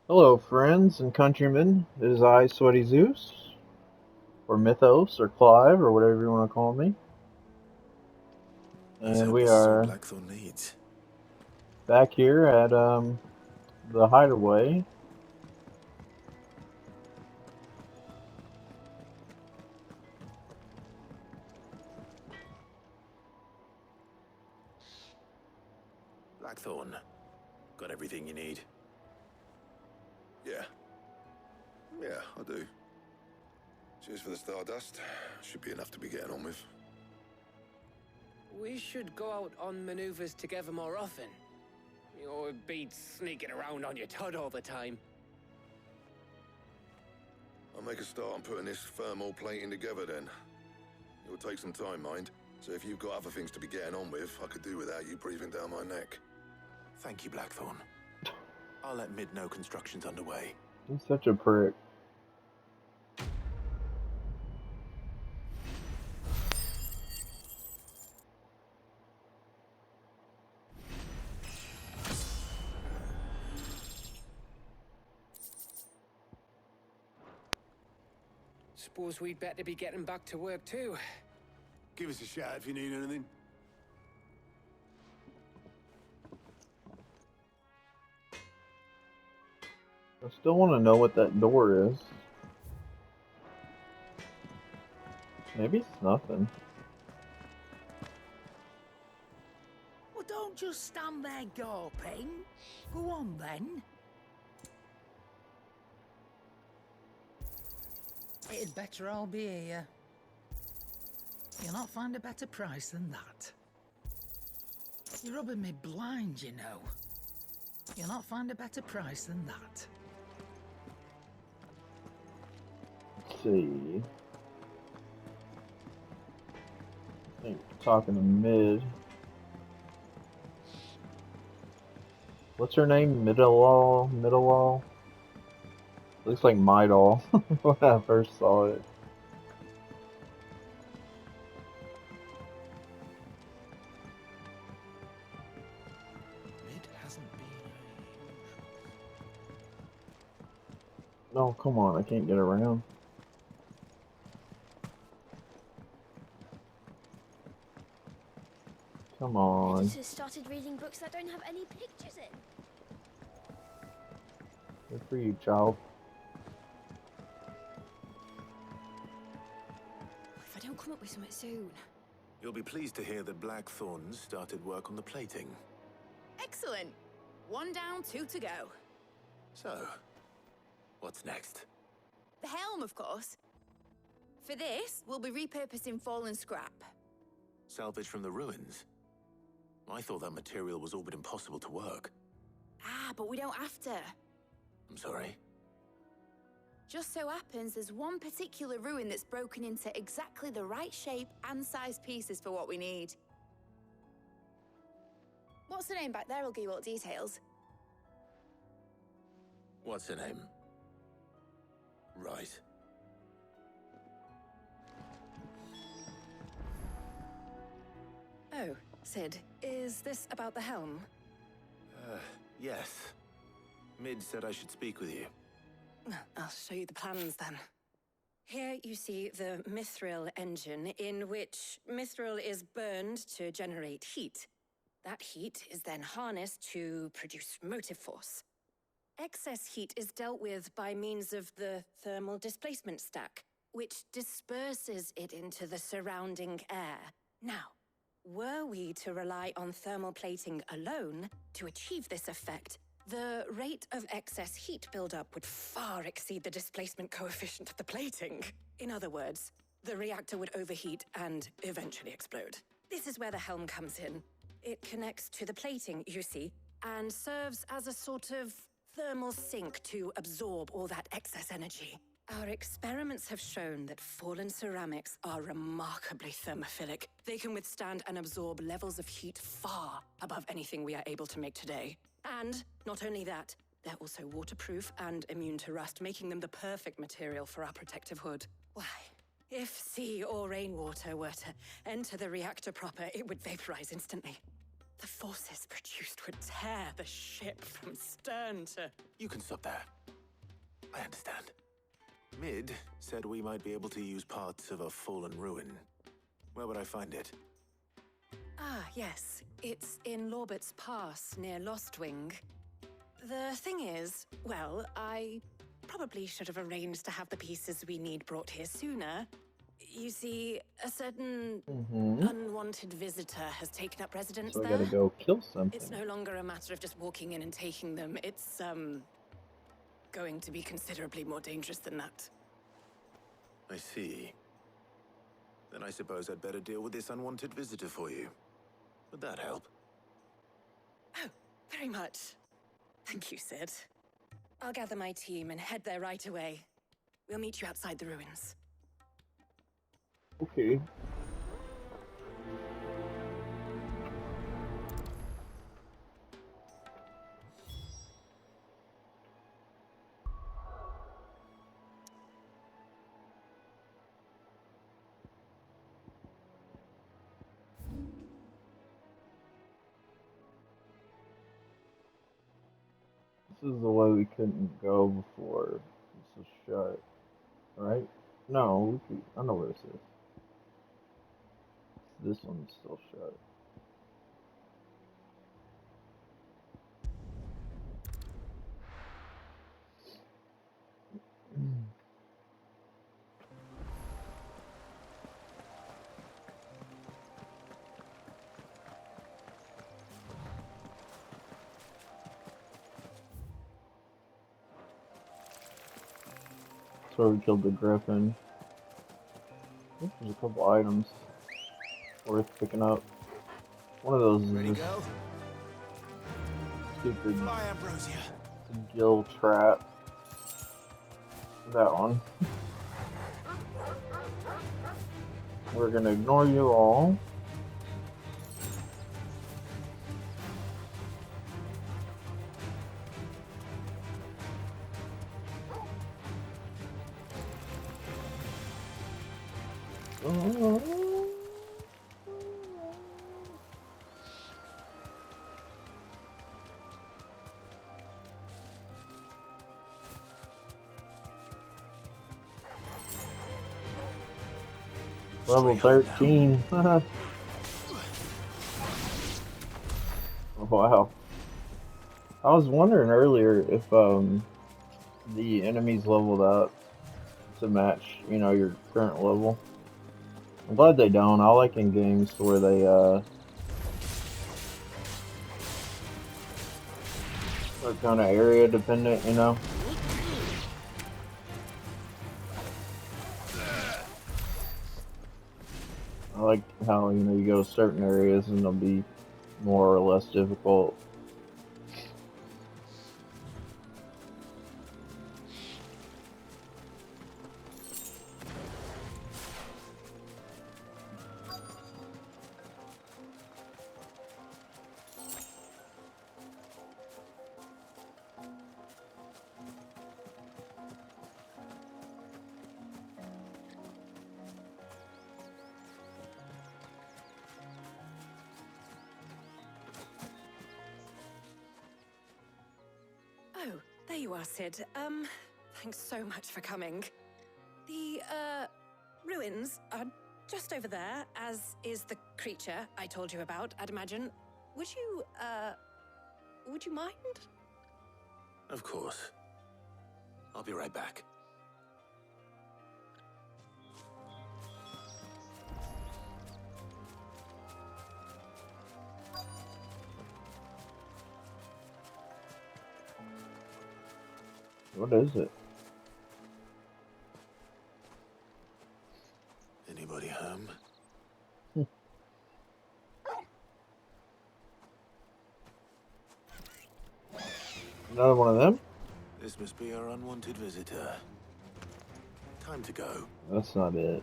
Hello, friends and countrymen. It is I, Sweaty Zeus, or Mythos, or Clive, or whatever you want to call me. Let's And hope we this is all are Blackthorn needs. back here at the Hideaway. Blackthorn, got everything you need? Yeah. Yeah, I do. Cheers for the stardust. Should be enough to be getting on with. We should go out on maneuvers together more often. You'll be sneaking around on your tud all the time. I'll make a start on putting this thermal plating together then. It will take some time, mind. So if you've got other things to be getting on with, I could do without you breathing down my neck. Thank you, Blackthorn. I'll let Mid know construction's underway. He's such a prick. Suppose we'd better be getting back to work too. Give us a shout if you need anything. I still want to know what that door is. Maybe it's nothing. Well, don't just stand there gawping. Go on, then. It'd better all be here. You'll not find a better price than that. You're rubbing me blind, you know. You'll not find a better price than that. Let's see. I think talking to Mid. What's her name? Middlewall? Middlewall? Looks like my doll when I first saw it. Mid hasn't been No, come on, I can't get around. Come on. Editors started reading books that don't have any pictures in. Good for you, child. If I don't come up with something soon. You'll be pleased to hear that Blackthorn started work on the plating. Excellent. One down, two to go. So, what's next? The helm, of course. For this, we'll be repurposing fallen scrap. Salvage from the ruins? I thought that material was all but impossible to work. Ah, but we don't have to. I'm sorry. Just so happens there's one particular ruin that's broken into exactly the right shape and size pieces for what we need. What's the name back there? I'll give you all the details. What's her name? Right. Oh, Sid, is this about the helm? Yes. Mid said I should speak with you. I'll show you the plans then. Here you see the mithril engine, in which mithril is burned to generate heat. That heat is then harnessed to produce motive force. Excess heat is dealt with by means of the thermal displacement stack, which disperses it into the surrounding air. Now, were we to rely on thermal plating alone to achieve this effect, the rate of excess heat buildup would far exceed the displacement coefficient of the plating. In other words, the reactor would overheat and eventually explode. This is where the helm comes in. It connects to the plating, you see, and serves as a sort of thermal sink to absorb all that excess energy. Our experiments have shown that fallen ceramics are remarkably thermophilic. They can withstand and absorb levels of heat far above anything we are able to make today. And not only that, they're also waterproof and immune to rust, making them the perfect material for our protective hood. Why, if sea or rainwater were to enter the reactor proper, it would vaporize instantly. The forces produced would tear the ship from stern to... You can stop there. I understand. Mid said we might be able to use parts of a fallen ruin. Where would I find it? Ah, yes. It's in Lorbert's Pass near Lostwing. The thing is, well, I probably should have arranged to have the pieces we need brought here sooner. You see, a certain unwanted visitor has taken up residence So I there. gotta go kill something. It's no longer a matter of just walking in and taking them. It's, going to be considerably more dangerous than that. I see. Then I suppose I'd better deal with this unwanted visitor for you. Would that help? Oh, very much. Thank you, Sid. I'll gather my team and head there right away. We'll meet you outside the ruins. Okay. This is the way we couldn't go before. This is shut, right? No, we could, I know where this is. This one's still shut. That's where we killed the griffin. I think there's a couple items worth picking up. One of those is Ready, this go? stupid Fly, Ambrosia. gill trap. That one. We're gonna ignore you all. Level 13. Wow. I was wondering earlier if the enemies leveled up to match, you know, your current level. I'm glad they don't. I like in games where they are kind of area dependent, you know. I like how, you know, you go to certain areas and they'll be more or less difficult. Oh, there you are, Sid. Thanks so much for coming. The, ruins are just over there, as is the creature I told you about, I'd imagine. Would you mind? Of course. I'll be right back. What is it? Anybody home? Another one of them? This must be our unwanted visitor. Time to go. That's not it.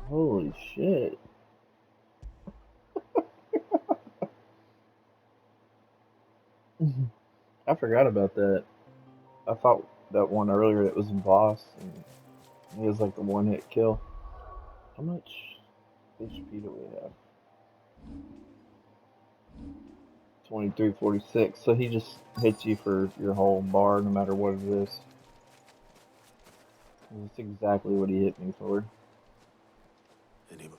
Holy shit. I forgot about that. I fought that one earlier that was a boss, and he has like the one hit kill. How much HP do we have? 2346. So he just hits you for your whole bar no matter what it is. That's exactly what he hit me for. Anybody?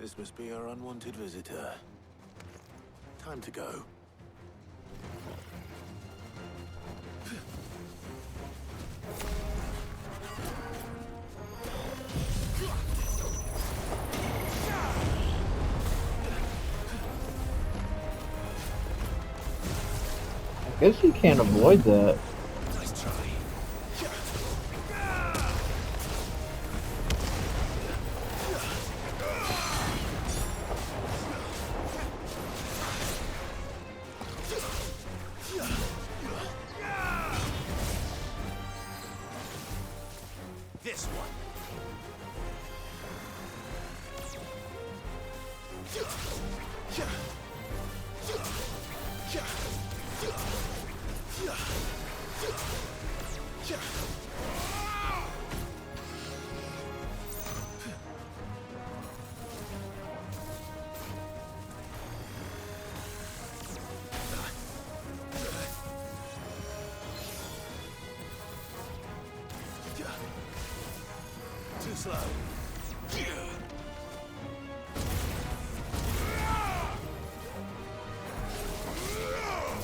This must be our unwanted visitor. Time to go. I guess you can't avoid that. Nice try. This one. Too slow.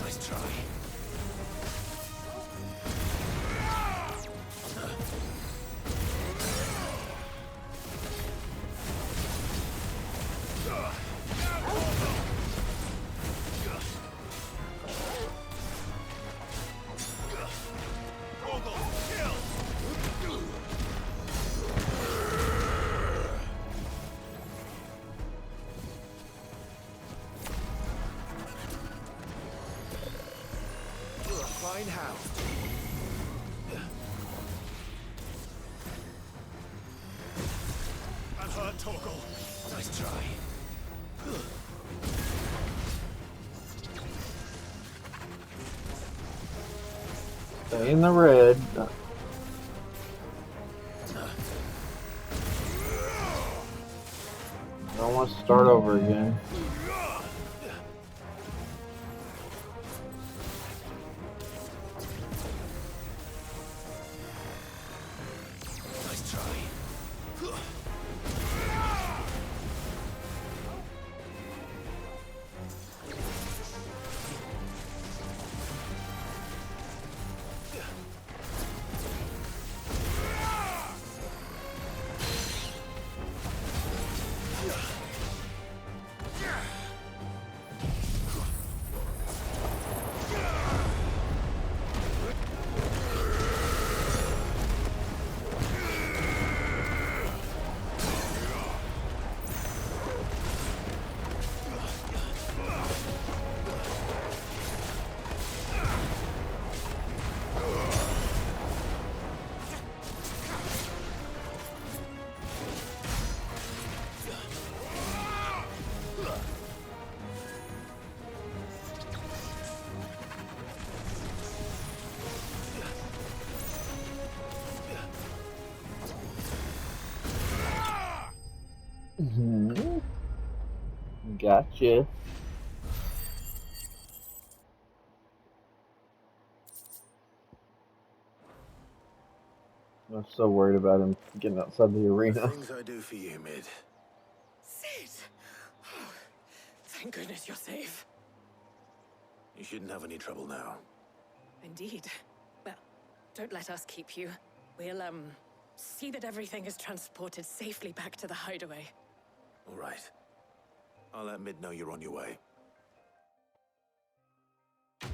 Nice try. Fine hound. Unhurt Torgal. Nice try. Stay in the red. I don't want to start over again. Nice try. Gotcha. I'm so worried about him getting outside the arena. Things I do for you, Mid. Sid! Oh, thank goodness you're safe. You shouldn't have any trouble now. Indeed. Well, don't let us keep you. We'll, see that everything is transported safely back to the hideaway. All right. I'll let Mid know you're on your way. I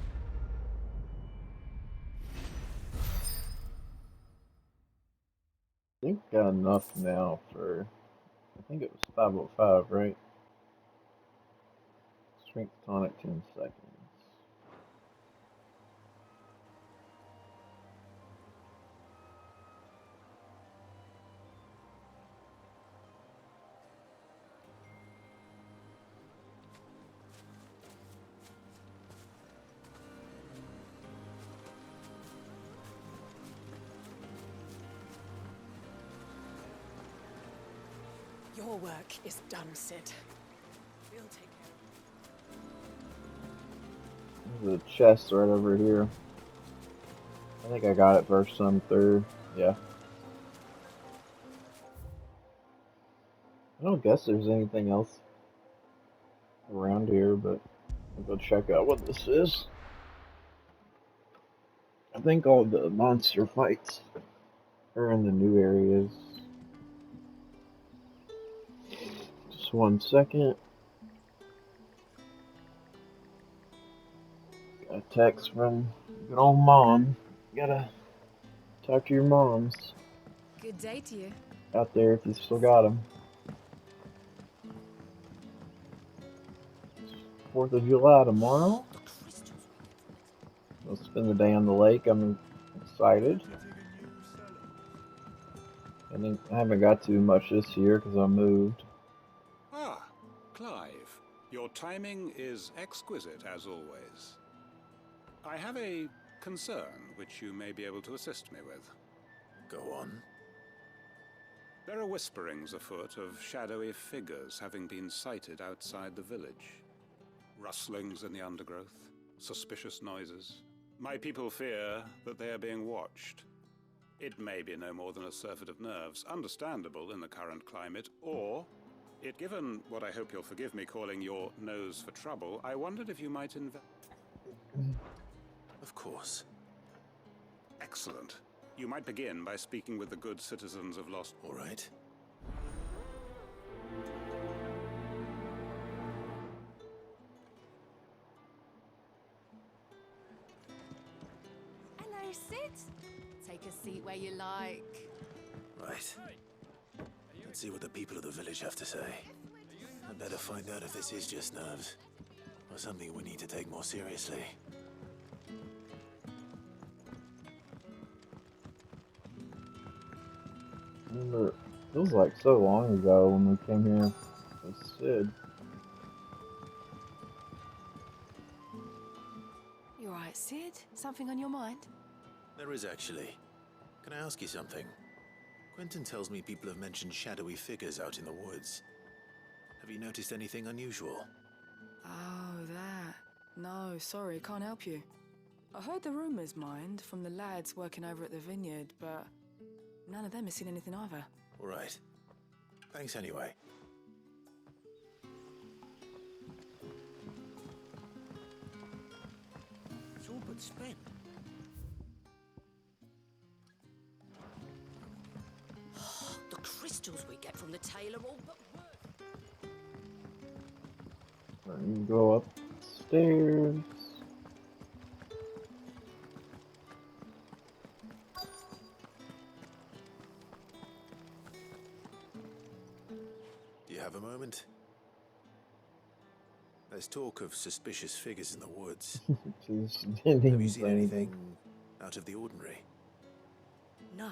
think got enough now for, I think it was 505, right? Strength tonic 10 seconds. Your work is done, Sid. We'll take care. There's a chest right over here. I think I got it first time through. Yeah. I don't guess there's anything else around here, but I'll go check out what this is. I think all the monster fights are in the new areas. Just 1 second. Got a text from good old mom. You gotta talk to your moms Good day to you. out there if you still got them. 4th of July tomorrow. We'll spend the day on the lake. I'm excited. I haven't got to much this year because I moved. Ah, Clive. Your timing is exquisite as always. I have a concern which you may be able to assist me with. Go on. There are whisperings afoot of shadowy figures having been sighted outside the village. Rustlings in the undergrowth, suspicious noises. My people fear that they are being watched. It may be no more than a surfeit of nerves, understandable in the current climate, or, it given what I hope you'll forgive me calling your nose for trouble, I wondered if you might Of course. Excellent. You might begin by speaking with the good citizens of Lost... All right. Hello, Sid. Take a seat where you like. Right. Let's see what the people of the village have to say. I better find out if this is just nerves, or something we need to take more seriously. Remember, it feels like so long ago when we came here with Sid. You alright, Sid? Something on your mind? There is actually. Can I ask you something? Quentin tells me people have mentioned shadowy figures out in the woods. Have you noticed anything unusual? Oh, that. No, sorry, can't help you. I heard the rumours, mind, from the lads working over at the vineyard, but none of them has seen anything either. All right. Thanks anyway. It's all but spent. The crystals we get from the tailor all but worth. You can go upstairs. Do you have a moment? There's talk of suspicious figures in the woods. Just Have didn't you say seen anything out of the ordinary? No,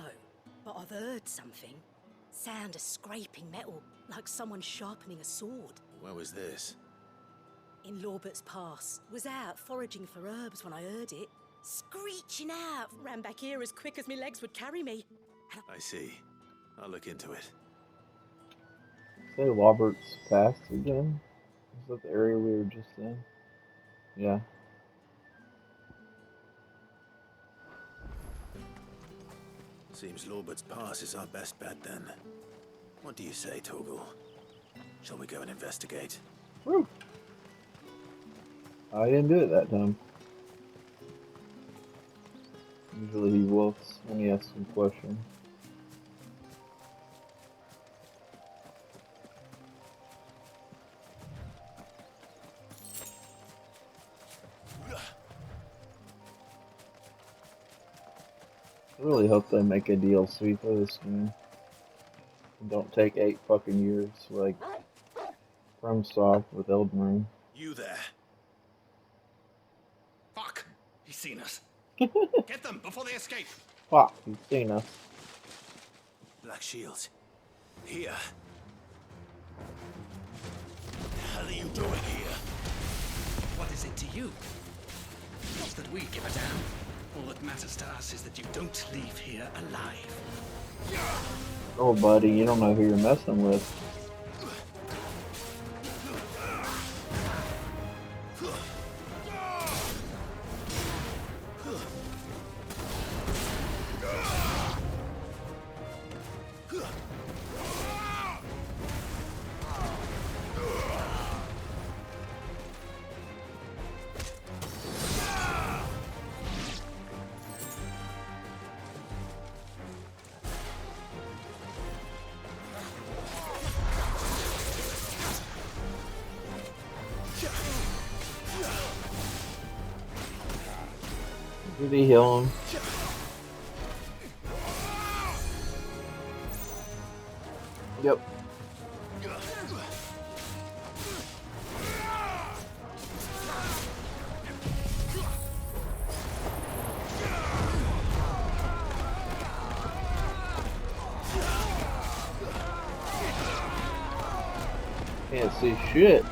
but I've heard something. Sound of scraping metal, like someone sharpening a sword. Where was this? In Lorbert's Pass. Was out foraging for herbs when I heard it. Screeching out. Ran back here as quick as my legs would carry me. I see. I'll look into it. Say Robert's Pass again? Is that the area we were just in? Yeah. Seems Lorbert's Pass is our best bet then. What do you say, Torgal? Shall we go and investigate? Woo! I didn't do it that time. Usually he wolfs when he asks some questions. I really hope they make a DLC for this game. Don't take 8 fucking years like FromSoft with Elden Ring. You there? Fuck! He's seen us. Get them before they escape. Fuck, you've seen us. Black Shields. Here. What the hell are you doing here? What is it to you? Not that we give a damn. All that matters to us is that you don't leave here alive. Oh, buddy, you don't know who you're messing with. Did he heal him? Yep. Can't see shit.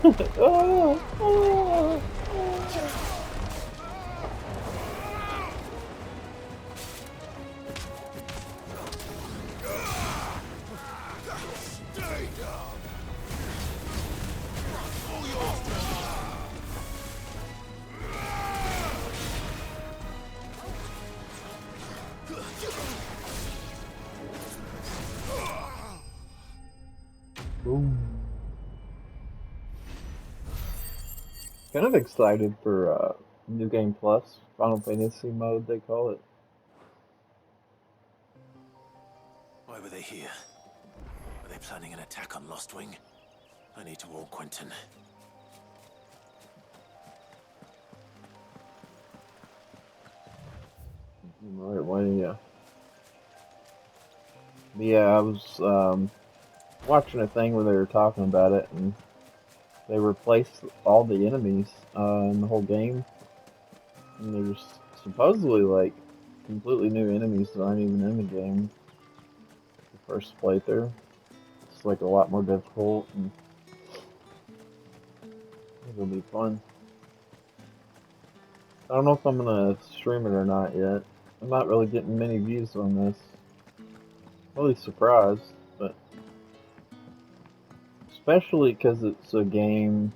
Oh, oh, oh. Ooh. Kind of excited for New Game Plus, Final Fantasy mode they call it. Why were they here? Are they planning an attack on Lostwing? I need to warn Quentin. Right, why yeah. Yeah, I was watching a thing where they were talking about it, and they replaced all the enemies in the whole game. And there's supposedly like completely new enemies that aren't even in the game. The first playthrough, it's like a lot more difficult, and it'll be fun. I don't know if I'm gonna stream it or not yet. I'm not really getting many views on this. Really surprised, but especially because it's a game,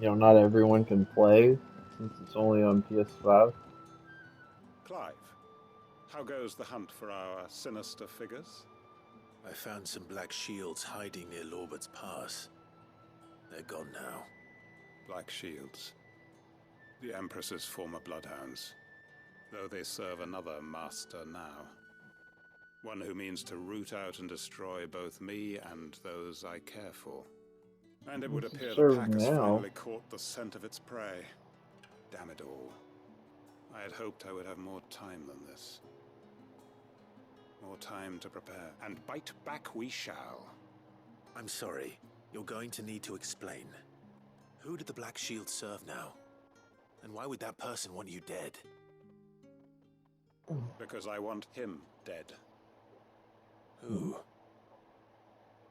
you know, not everyone can play since it's only on PS5. Clive, how goes the hunt for our sinister figures? I found some black shields hiding near Lorbert's Pass. They're gone now. Black shields. The Empress's former bloodhounds. Though they serve another master now. One who means to root out and destroy both me and those I care for. And it would appear the pack has finally caught the scent of its prey. Damn it all. I had hoped I would have more time than this. More time to prepare. And bite back we shall. I'm sorry. You're going to need to explain. Who did the Black Shield serve now? And why would that person want you dead? Because I want him dead. Who?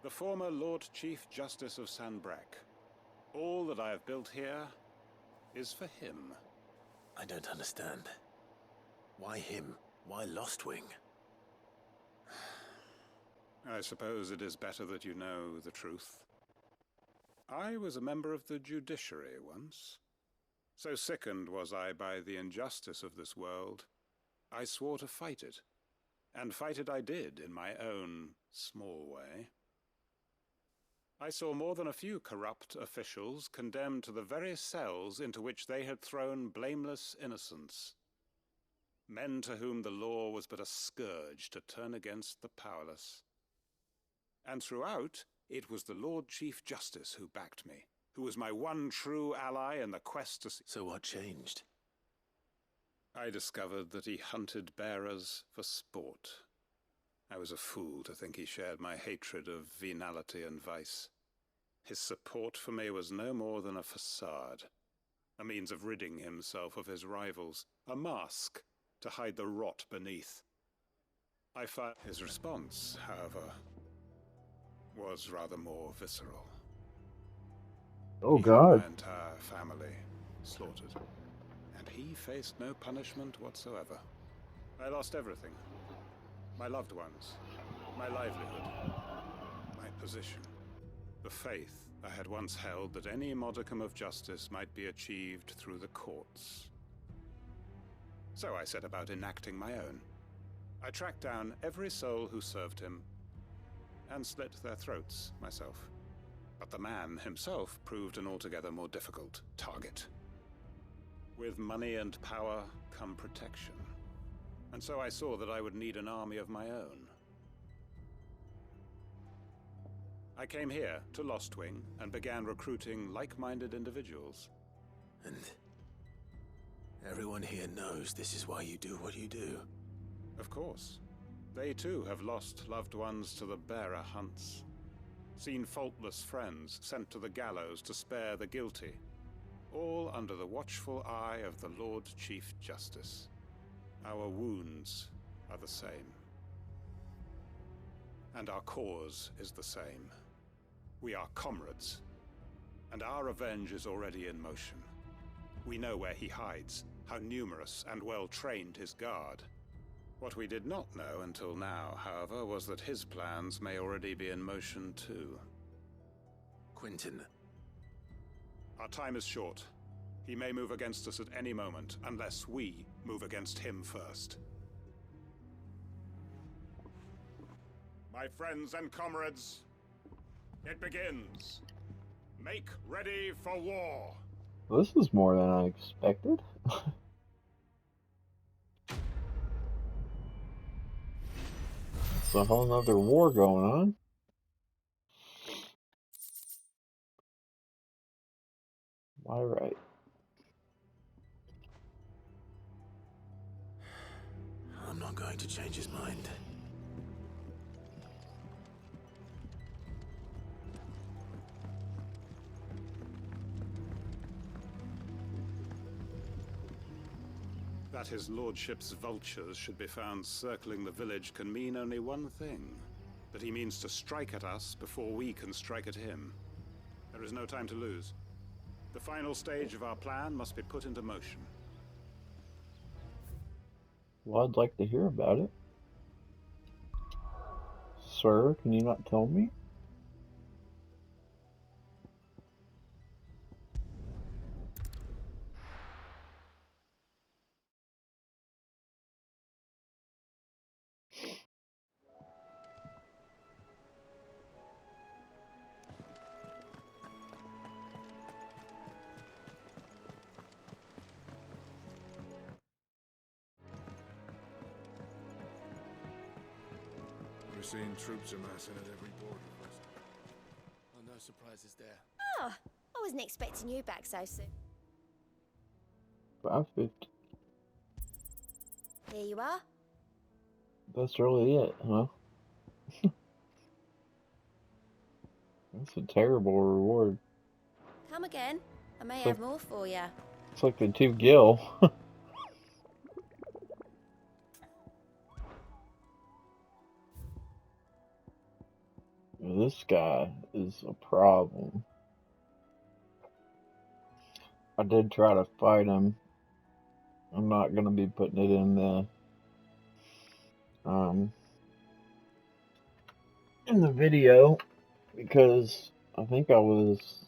The former Lord Chief Justice of Sanbreque. All that I have built here is for him. I don't understand. Why him? Why Lostwing? I suppose it is better that you know the truth. I was a member of the judiciary once. So sickened was I by the injustice of this world, I swore to fight it. And fight it I did in my own small way. I saw more than a few corrupt officials condemned to the very cells into which they had thrown blameless innocents. Men to whom the law was but a scourge to turn against the powerless. And throughout, it was the Lord Chief Justice who backed me, who was my one true ally in the quest to... So what changed? I discovered that he hunted bearers for sport. I was a fool to think he shared my hatred of venality and vice. His support for me was no more than a facade, a means of ridding himself of his rivals, a mask to hide the rot beneath. I found his response, however, was rather more visceral. Oh, He God. had my entire family slaughtered, and he faced no punishment whatsoever. I lost everything. My loved ones, my livelihood, my position, the faith I had once held that any modicum of justice might be achieved through the courts. So I set about enacting my own. I tracked down every soul who served him, and slit their throats myself. But the man himself proved an altogether more difficult target. With money and power come protection. And so I saw that I would need an army of my own. I came here to Lostwing and began recruiting like-minded individuals. And everyone here knows this is why you do what you do. Of course. They too have lost loved ones to the bearer hunts. Seen faultless friends sent to the gallows to spare the guilty. All under the watchful eye of the Lord Chief Justice. Our wounds are the same. And our cause is the same. We are comrades. And our revenge is already in motion. We know where he hides, how numerous and well-trained his guard. What we did not know until now, however, was that his plans may already be in motion too. Quentin. Our time is short. He may move against us at any moment, unless we move against him first. My friends and comrades, it begins. Make ready for war. This is more than I expected. It's a whole nother war going on. Why, right? I'm not going to change his mind. That his lordship's vultures should be found circling the village can mean only one thing. That he means to strike at us before we can strike at him. There is no time to lose. The final stage of our plan must be put into motion. Well, I'd like to hear about it. Sir, can you not tell me? We're seeing troops amassing at every border post. Oh, no surprises there. Oh, I wasn't expecting you back so soon. 550. Here you are. That's really it, huh? That's a terrible reward. Come again. I may So- have more for you. It's like the 2 gil. This guy is a problem. I did try to fight him. I'm not gonna be putting it in the video because I think I was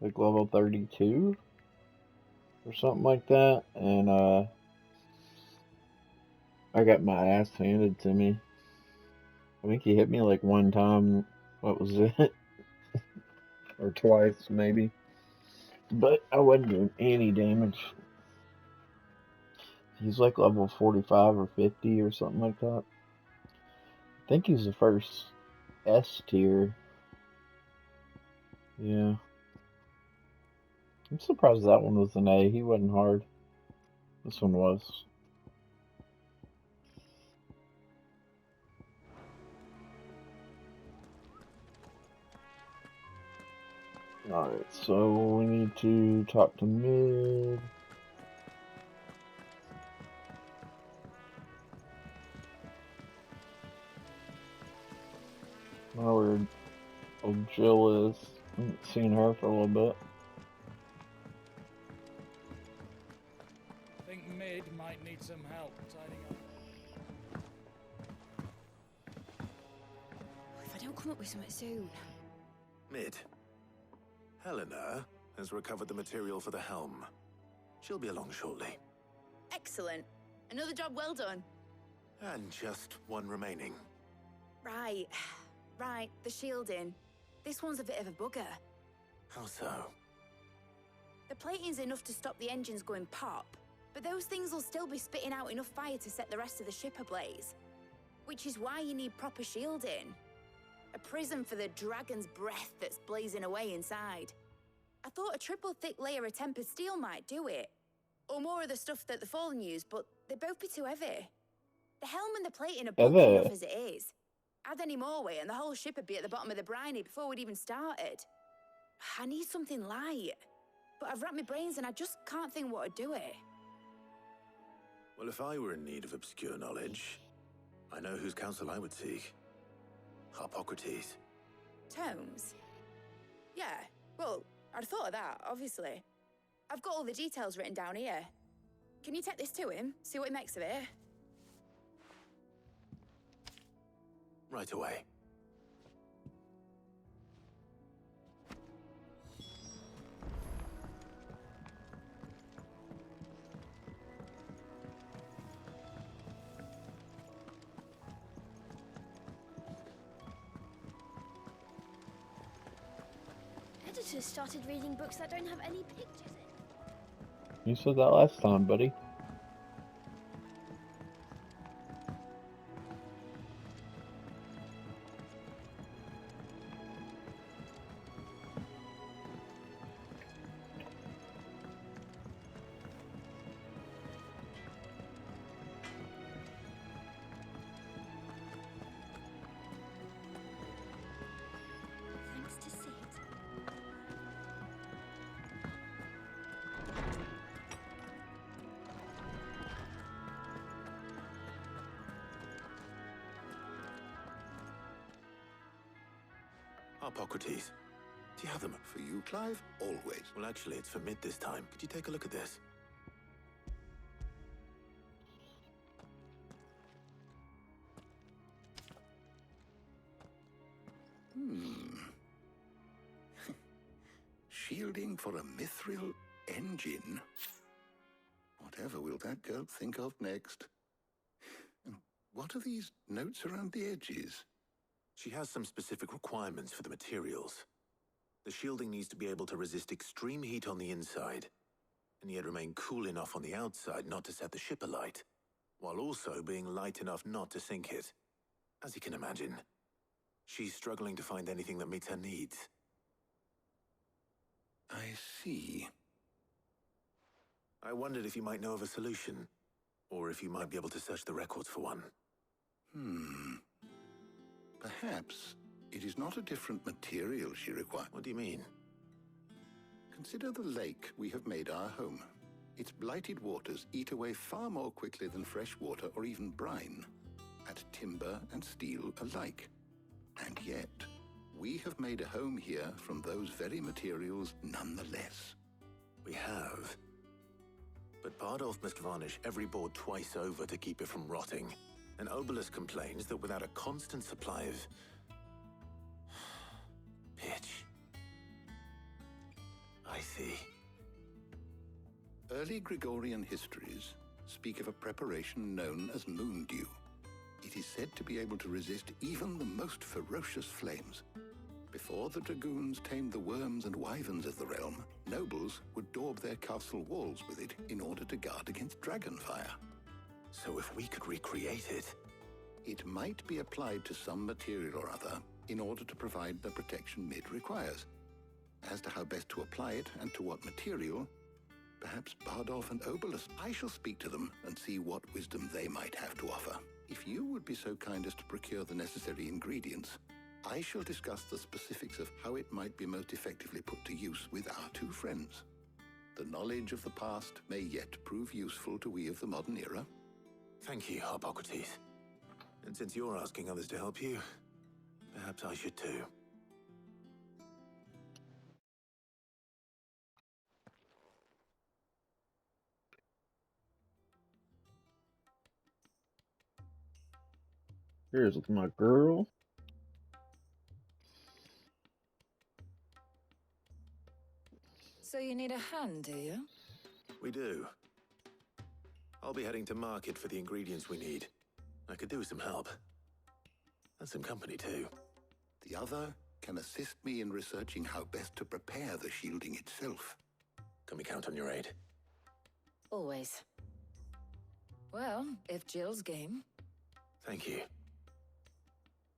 like level 32 or something like that, and I got my ass handed to me. I think he hit me like one time. What was it? Or twice, maybe. But I wasn't doing any damage. He's like level 45 or 50 or something like that. I think he's the first S tier. Yeah. I'm surprised that one was an A. He wasn't hard. This one was. Alright, so we need to talk to Mid. I don't know where old Jill is. I haven't seen her for a little bit. I think Mid might need some help tidying up. If I don't come up with something soon. Mid. Helena has recovered the material for the helm. She'll be along shortly. Excellent. Another job well done. And just one remaining. Right. Right, the shielding. This one's a bit of a bugger. How so? The plating's enough to stop the engines going pop, but those things will still be spitting out enough fire to set the rest of the ship ablaze. Which is why you need proper shielding. A prison for the dragon's breath that's blazing away inside. I thought a triple thick layer of tempered steel might do it. Or more of the stuff that the Fallen use, but they'd both be too heavy. The helm and the plating are bulky enough as it is. Add any more weight and the whole ship would be at the bottom of the briny before we'd even started. I need something light. But I've racked my brains and I just can't think what would do it. Well, if I were in need of obscure knowledge, I know whose counsel I would seek. Hippocrates. Tomes? Yeah, well, I'd thought of that, obviously. I've got all the details written down here. Can you take this to him, see what he makes of it? Right away. Editors started reading books that don't have any pictures in. You said that last time, buddy. Thanks to Sid. Hippocrates. Do you have them? For you, Clive? Always. Well, actually, it's for mid this time. Could you take a look at this? Shielding for a mithril engine? Whatever will that girl think of next? And what are these notes around the edges? She has some specific requirements for the materials. The shielding needs to be able to resist extreme heat on the inside, and yet remain cool enough on the outside not to set the ship alight, while also being light enough not to sink it. As you can imagine, she's struggling to find anything that meets her needs. I see. I wondered if you might know of a solution, or if you might be able to search the records for one. Perhaps it is not a different material she requires. What do you mean? Consider the lake we have made our home. Its blighted waters eat away far more quickly than fresh water or even brine, at timber and steel alike. And yet, we have made a home here from those very materials nonetheless. We have. But Bardolph must varnish every board twice over to keep it from rotting. And Obelus complains that without a constant supply of pitch. I see. Early Gregorian histories speak of a preparation known as moon dew. It is said to be able to resist even the most ferocious flames. Before the dragoons tamed the worms and wyverns of the realm, nobles would daub their castle walls with it in order to guard against dragon fire. So if we could recreate it... It might be applied to some material or other in order to provide the protection Mid requires. As to how best to apply it and to what material, perhaps Bardolph and Obelus. I shall speak to them and see what wisdom they might have to offer. If you would be so kind as to procure the necessary ingredients, I shall discuss the specifics of how it might be most effectively put to use with our two friends. The knowledge of the past may yet prove useful to we of the modern era. Thank you, Hippocrates. And since you're asking others to help you, perhaps I should too. Here's my girl. So you need a hand, do you? We do. I'll be heading to market for the ingredients we need. I could do with some help. And some company too. The other can assist me in researching how best to prepare the shielding itself. Can we count on your aid? Always. Well, if Jill's game. Thank you.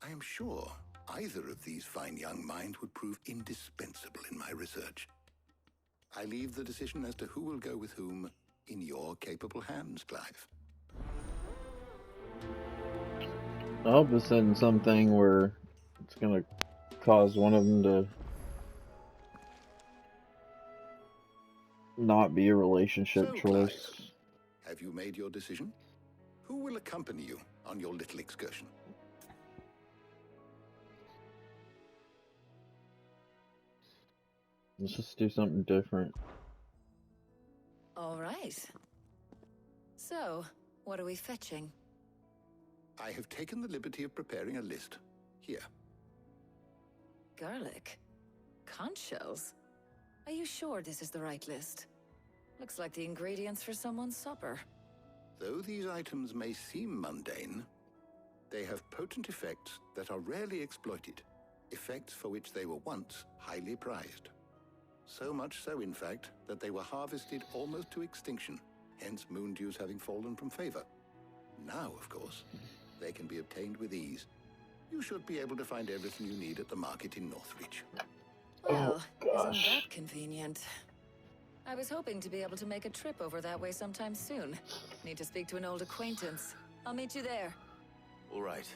I am sure Either of these fine young minds would prove indispensable in my research. I leave the decision as to who will go with whom in your capable hands, Clive. I hope it's in something where it's gonna cause one of them to not be a relationship So, choice. Clive, have you made your decision? Who will accompany you on your little excursion? Let's just do something different. All right. So, what are we fetching? I have taken the liberty of preparing a list. Here. Garlic? Conch shells? Are you sure this is the right list? Looks like the ingredients for someone's supper. Though these items may seem mundane, they have potent effects that are rarely exploited, effects for which they were once highly prized. So much so, in fact, that they were harvested almost to extinction, hence moon dews having fallen from favor. Now, of course, they can be obtained with ease. You should be able to find everything you need at the market in Northreach. Well, isn't that convenient? I was hoping to be able to make a trip over that way sometime soon. Need to speak to an old acquaintance. I'll meet you there. All right.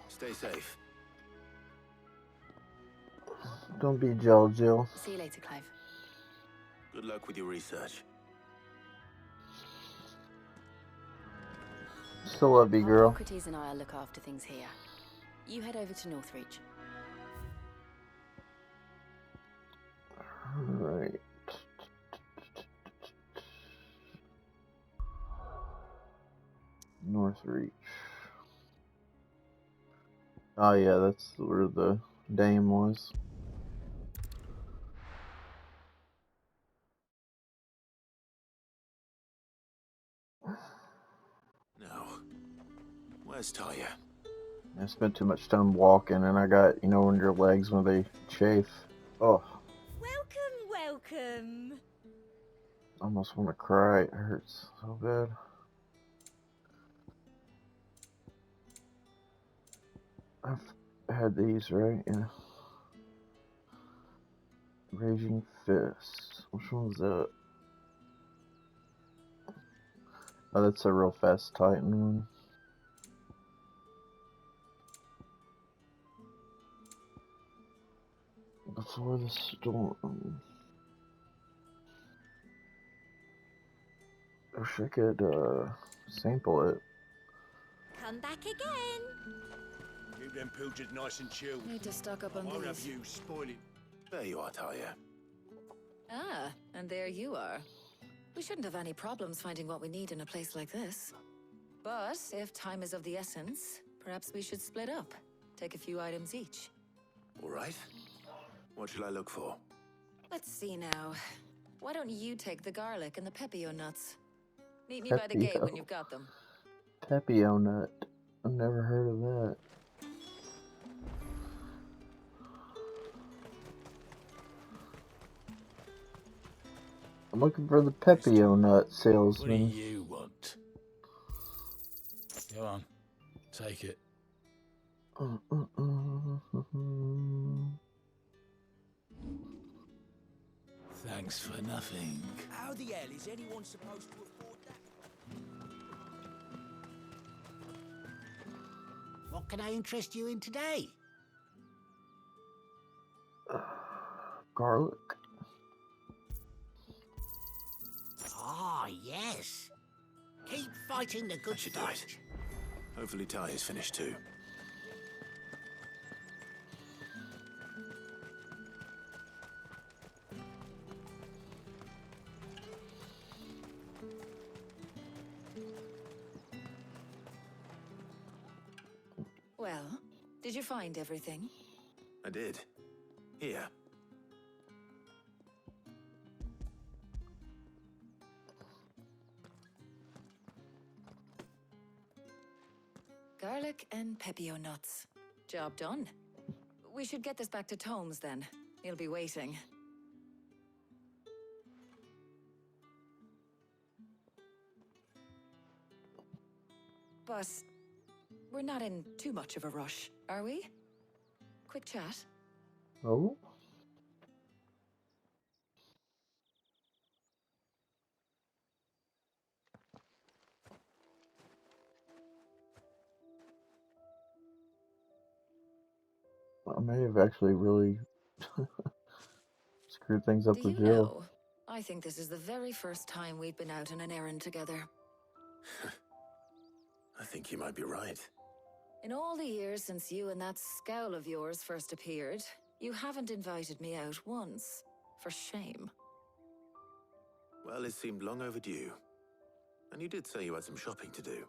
Stay safe. Don't be Jill, Jill. See you later, Clive. Good luck with your research. Still love you, girl. Hippocrates and I'll look after things here. You head over to Northreach. Alright. Northreach. Oh yeah, that's where the dame was. Now, where's Tarja? I spent too much time walking, and I got, you know, when your legs, when they chafe. Oh, Welcome. I almost want to cry. It hurts so bad. I've had these, right? Yeah. Raging Fist. Which one's that? Oh, that's a real fast Titan one. Before the Storm. I wish I could sample it. Come back again. Keep them pilchards nice and chilled. Need to stock up on I won't have these. you spoiling. There you are, Tarja. Ah, and there you are. We shouldn't have any problems finding what we need in a place like this. But if time is of the essence, perhaps we should split up. Take a few items each. All right. What shall I look for? Let's see now. Why don't you take the garlic and the pepio nuts? Meet me by the gate when you've got them. Pepio nut. I've never heard of that. I'm looking for the Pepio nut salesman. What do you want? Go on, take it. Thanks for nothing. How the hell is anyone supposed to afford that? What can I interest you in today? Garlic. Ah, yes. Keep fighting the good fight. Hopefully Tarja's finished too. Well, did you find everything? I did. Here. Garlic and pepio nuts. Job done. We should get this back to Tomes then. He'll be waiting. But we're not in too much of a rush, are we? quick chat? Oh? I may have actually really screwed things up Do with you Jill. know, I think this is the very first time we've been out on an errand together. I think you might be right. In all the years since you and that scowl of yours first appeared, you haven't invited me out once. For shame. Well, it seemed long overdue. And you did say you had some shopping to do.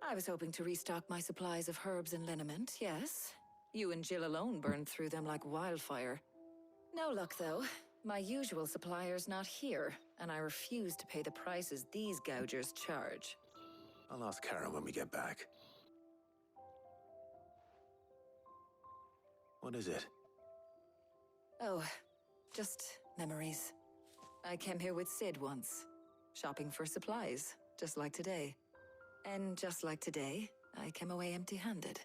I was hoping to restock my supplies of herbs and liniment, yes. You and Jill alone burned through them like wildfire. No luck, though. My usual supplier's not here, and I refuse to pay the prices these gougers charge. I'll ask Karen when we get back. What is it? Oh, just memories. I came here with Sid once, shopping for supplies, just like today. And just like today, I came away empty-handed.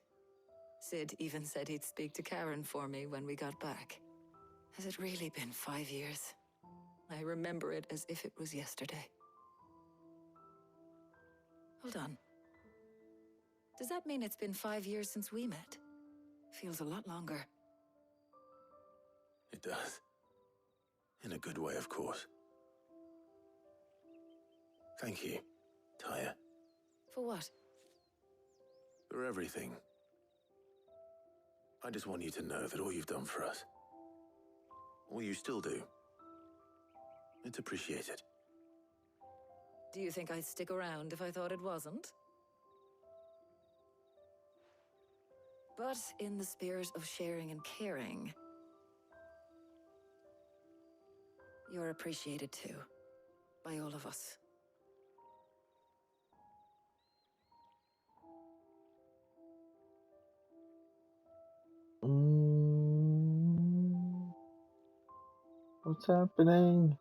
Sid even said he'd speak to Karen for me when we got back. Has it really been 5 years? I remember it as if it was yesterday. Hold on. Does that mean it's been 5 years since we met? Feels a lot longer. It does. In a good way, of course. Thank you, Tarja. For what? For everything. I just want you to know that all you've done for us, all you still do, it's appreciated. Do you think I'd stick around if I thought it wasn't? But in the spirit of sharing and caring, you're appreciated too, by all of us. What's happening?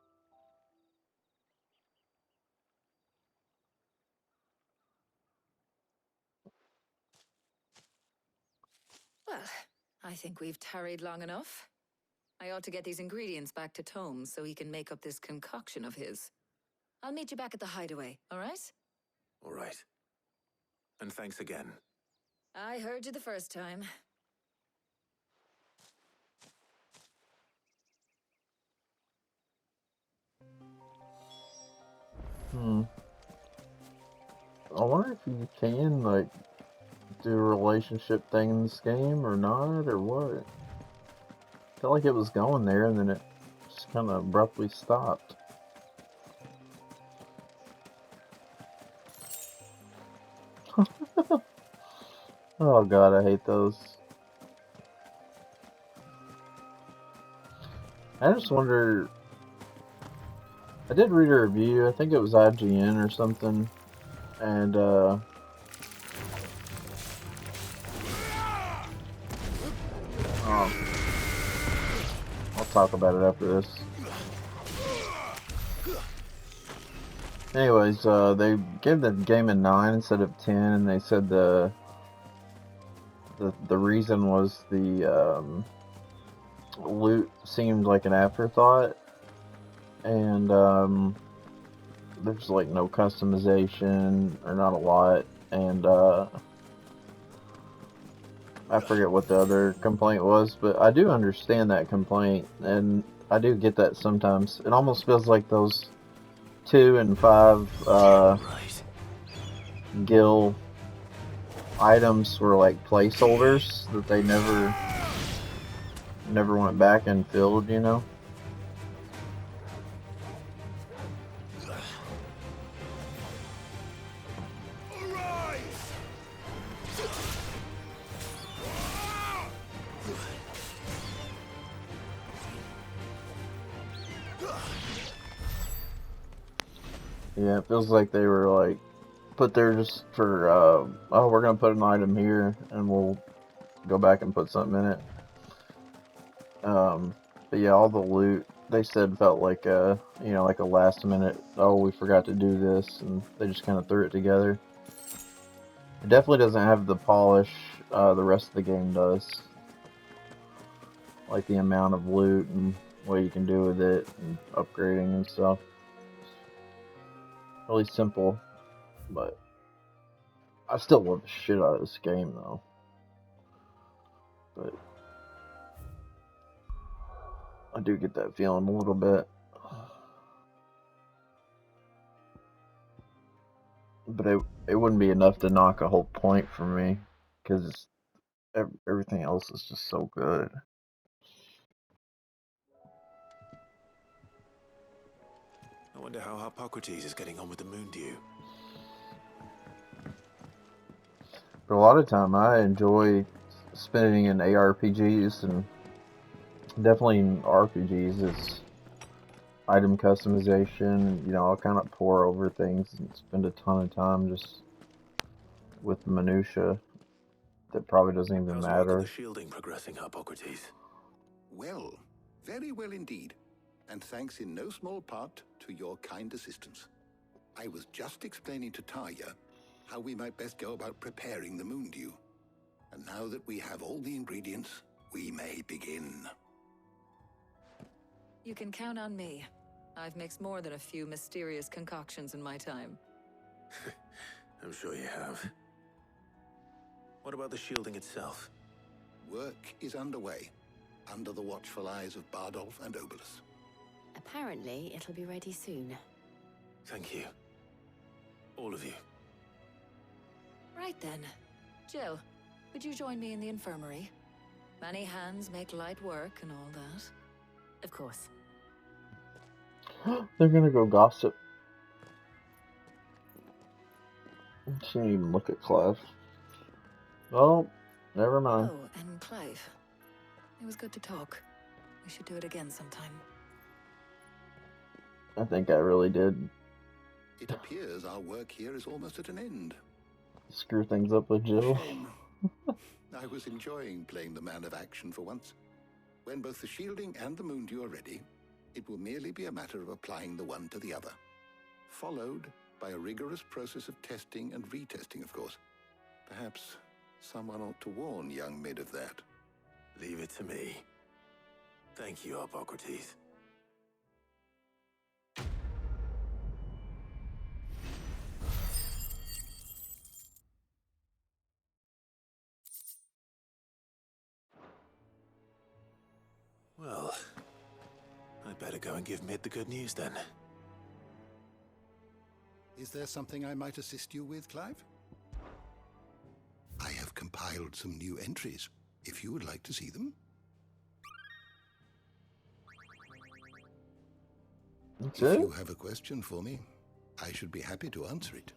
Well, I think we've tarried long enough. I ought to get these ingredients back to Tome so he can make up this concoction of his. I'll meet you back at the hideaway, all right? All right. And thanks again. I heard you the first time. I wonder if you can, like, do a relationship thing in this game or not, or what. I felt like it was going there and then it just kind of abruptly stopped. Oh god, I hate those. I just wonder... I did read a review, I think it was IGN or something, and oh, I'll talk about it after this. Anyways, they gave the game a 9 instead of 10, and they said the reason was the loot seemed like an afterthought, and there's like no customization, or not a lot, and I forget what the other complaint was, but I do understand that complaint, and I do get that sometimes. It almost feels like those 2 and 5 Gil items were like placeholders that they never went back and filled, you know? Yeah, it feels like they were like put there just for, oh, we're gonna put an item here and we'll go back and put something in it. But yeah, all the loot, they said, felt like a, you know, like a last minute, oh, we forgot to do this, and they just kind of threw it together. It definitely doesn't have the polish the rest of the game does. like the amount of loot and what you can do with it and upgrading and stuff. Really simple, but I still love the shit out of this game though. But I do get that feeling a little bit. But it wouldn't be enough to knock a whole point for me, because everything else is just so good. I wonder how Hippocrates is getting on with the moon dew. But a lot of time I enjoy spending in ARPGs, and definitely in RPGs, it's item customization. You know, I'll kind of pour over things and spend a ton of time just with minutia that probably doesn't even How's work on matter. the shielding progressing, Hippocrates? Well, very well indeed. And thanks in no small part to your kind assistance. I was just explaining to Tarja how we might best go about preparing the moon dew. And now that we have all the ingredients, we may begin. You can count on me. I've mixed more than a few mysterious concoctions in my time. I'm sure you have. What about the shielding itself? Work is underway, under the watchful eyes of Bardolph and Obolus. Apparently, it'll be ready soon. Thank you. All of you. Right then. Jill, would you join me in the infirmary? Many hands make light work and all that. Of course. They're gonna go gossip. She didn't even look at Clive. Oh, never mind. Oh, and Clive. It was good to talk. We should do it again sometime. I think I really did It appears our work here is almost at an end. screw things up with Jill. Shame. I was enjoying playing the man of action for once. When both the shielding and the moon dew are ready, it will merely be a matter of applying the one to the other. Followed by a rigorous process of testing and retesting, of course. Perhaps someone ought to warn young Mid of that. Leave it to me. Thank you, Hippocrates. Well, I'd better go and give Mid the good news then. Is there something I might assist you with, Clive? I have compiled some new entries, if you would like to see them. That's If it? you have a question for me, I should be happy to answer it.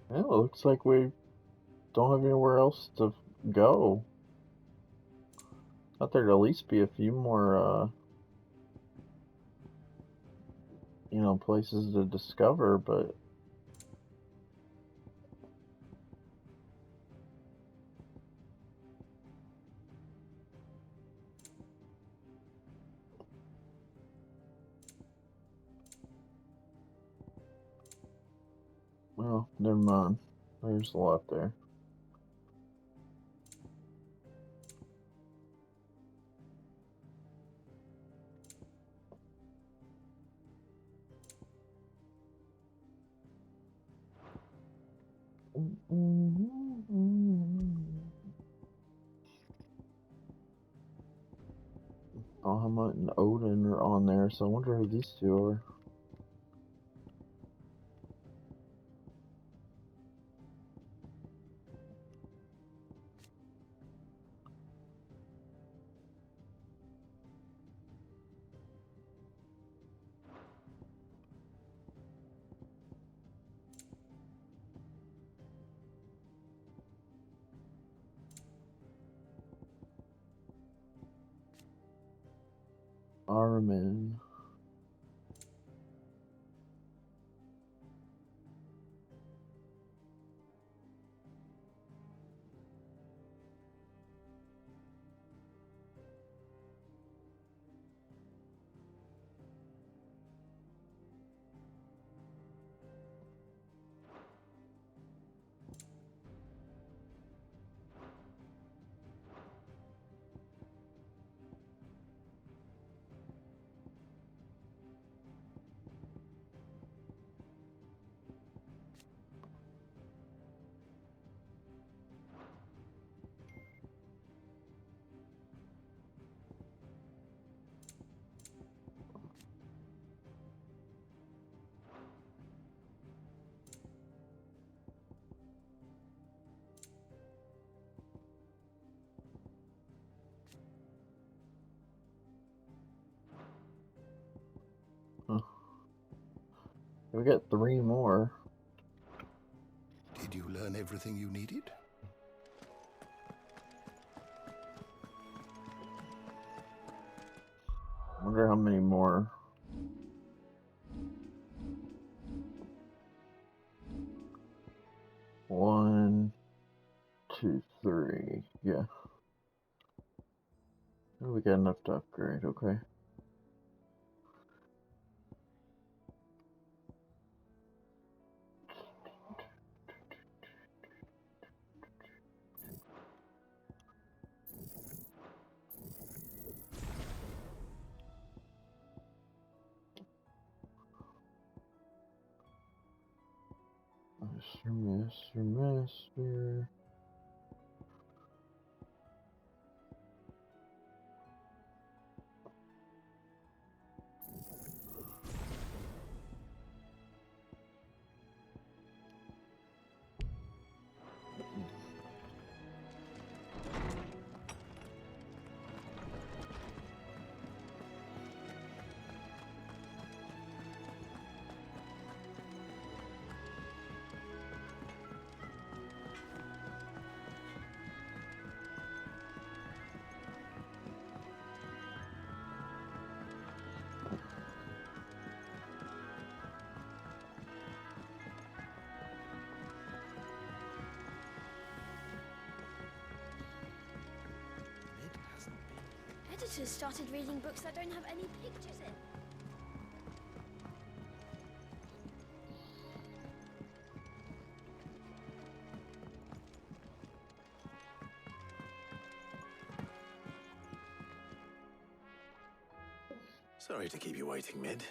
Well, it looks like we don't have anywhere else to go. Thought there'd at least be a few more, places to discover, but well, never mind. There's a lot there. Bahamut and Odin are on there, so I wonder who these two are. Armin. We got 3 more. Did you learn everything you needed? I wonder how many more. One, 2, 3. Yeah. Oh, we got enough to upgrade. Okay. Master. Editors started reading books that don't have any pictures in. Sorry to keep you waiting, Mid.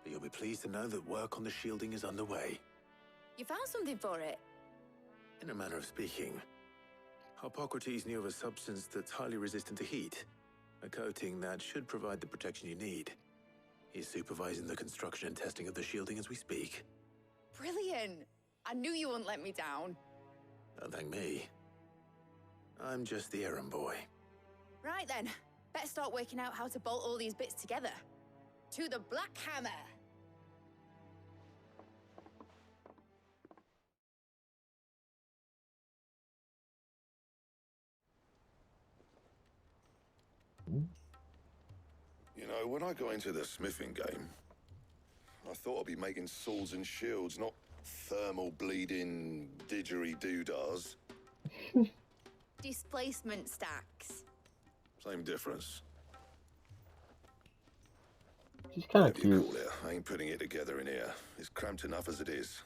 But you'll be pleased to know that work on the shielding is underway. You found something for it? In a manner of speaking, Hippocrates knew of a substance that's highly resistant to heat. A coating that should provide the protection you need. He's supervising the construction and testing of the shielding as we speak. Brilliant! I knew you wouldn't let me down. Don't thank me. I'm just the errand boy. Right then, better start working out how to bolt all these bits together. To the Black Hammer! You know, when I got into the smithing game, I thought I'd be making swords and shields, not thermal bleeding didgeridoo-dahs. Displacement stacks. Same difference. She's kind of Whatever you cute. call it, I ain't putting it together in here. It's cramped enough as it is.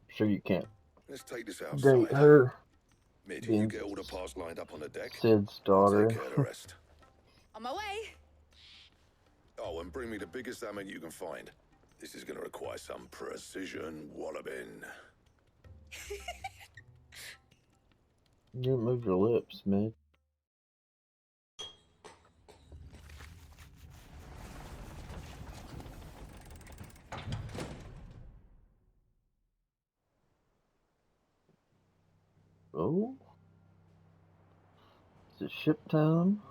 Sure you can't Let's take this date outside. her. Mid, you Being get all the parts lined up on the deck. Sid's I'll daughter. take care of the rest. On my way! Oh, and bring me the biggest hammer you can find. This is going to require some precision walloping. You move your lips, man. Oh? Is it ship time?